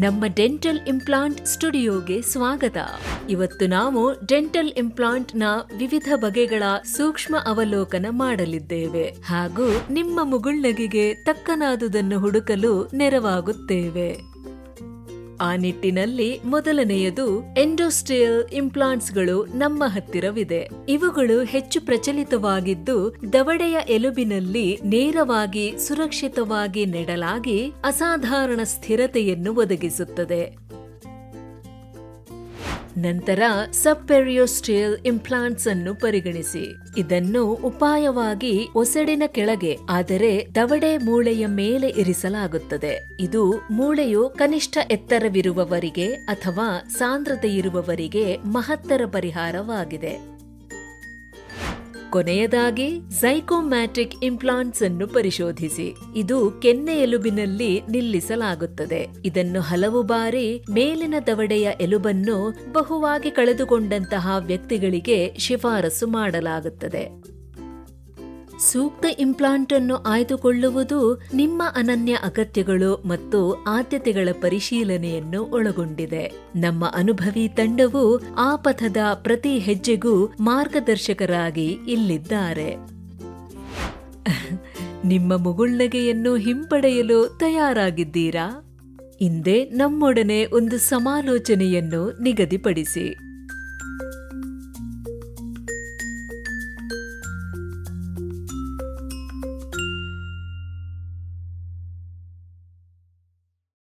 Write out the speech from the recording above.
ನಮ್ಮ dental implant ಸ್ಟುಡಿಯೋಗೆ ಸ್ವಾಗತ. ಇವತ್ತು ನಾವು ಡೆಂಟಲ್ ಇಂಪ್ಲಾಂಟ್ ನ ವಿವಿಧ ಬಗೆಗಳ ಸೂಕ್ಷ್ಮ ಅವಲೋಕನ ಮಾಡಲಿದ್ದೇವೆ ಹಾಗೂ ನಿಮ್ಮ ಮುಗುಳ್ನಗೆಗೆ ತಕ್ಕನಾದುದನ್ನು ಹುಡುಕಲು ನೆರವಾಗುತ್ತೇವೆ. ಆ ನಿಟ್ಟಿನಲ್ಲಿ ಮೊದಲನೆಯದು ಎಂಡೋಸ್ಟಿಯಲ್ ಇಂಪ್ಲಾಂಟ್ಸ್ಗಳು ನಮ್ಮ ಹತ್ತಿರವಿದೆ. ಇವುಗಳು ಹೆಚ್ಚು ಪ್ರಚಲಿತವಾಗಿದ್ದು ದವಡೆಯ ಎಲುಬಿನಲ್ಲಿ ನೇರವಾಗಿ ಸುರಕ್ಷಿತವಾಗಿ ನೆಡಲಾಗಿ ಅಸಾಧಾರಣ ಸ್ಥಿರತೆಯನ್ನು ಒದಗಿಸುತ್ತದೆ. ನಂತರ ಸಬ್ಪೆರಿಯೋಸ್ಟಿಯಲ್ ಇಂಪ್ಲಾಂಟ್ಸ್ ಅನ್ನು ಪರಿಗಣಿಸಿ. ಇದನ್ನು ಉಪಾಯವಾಗಿ ಒಸಡಿನ ಕೆಳಗೆ ಆದರೆ ದವಡೆ ಮೂಳೆಯ ಮೇಲೆ ಇರಿಸಲಾಗುತ್ತದೆ. ಇದು ಮೂಳೆಯು ಕನಿಷ್ಠ ಎತ್ತರವಿರುವವರಿಗೆ ಅಥವಾ ಸಾಂದ್ರತೆಯಿರುವವರಿಗೆ ಮಹತ್ತರ ಪರಿಹಾರವಾಗಿದೆ. ಕೊನೆಯದಾಗಿ ಝೈಕೋಮ್ಯಾಟಿಕ್ ಇಂಪ್ಲಾಂಟ್ಸ್ ಅನ್ನು ಪರಿಶೋಧಿಸಿ. ಇದು ಕೆನ್ನೆ ಎಲುಬಿನಲ್ಲಿ ನಿಲ್ಲಿಸಲಾಗುತ್ತದೆ. ಇದನ್ನು ಹಲವು ಬಾರಿ ಮೇಲಿನ ದವಡೆಯ ಎಲುಬನ್ನು ಬಹುವಾಗಿ ಕಳೆದುಕೊಂಡಂತಹ ವ್ಯಕ್ತಿಗಳಿಗೆ ಶಿಫಾರಸು ಮಾಡಲಾಗುತ್ತದೆ. ಸೂಕ್ತ ಇಂಪ್ಲಾಂಟ್ ಅನ್ನು ಆಯ್ದುಕೊಳ್ಳುವುದು ನಿಮ್ಮ ಅನನ್ಯ ಅಗತ್ಯಗಳು ಮತ್ತು ಆದ್ಯತೆಗಳ ಪರಿಶೀಲನೆಯನ್ನು ಒಳಗೊಂಡಿದೆ. ನಮ್ಮ ಅನುಭವಿ ತಂಡವು ಆ ಪಥದ ಪ್ರತಿ ಹೆಜ್ಜೆಗೂ ಮಾರ್ಗದರ್ಶಕರಾಗಿ ಇಲ್ಲಿದ್ದಾರೆ. ನಿಮ್ಮ ಮುಗುಳ್ನಗೆಯನ್ನು ಹಿಂಪಡೆಯಲು ತಯಾರಾಗಿದ್ದೀರಾ? ಹಿಂದೆ ನಮ್ಮೊಡನೆ ಒಂದು ಸಮಾಲೋಚನೆಯನ್ನು ನಿಗದಿಪಡಿಸಿ.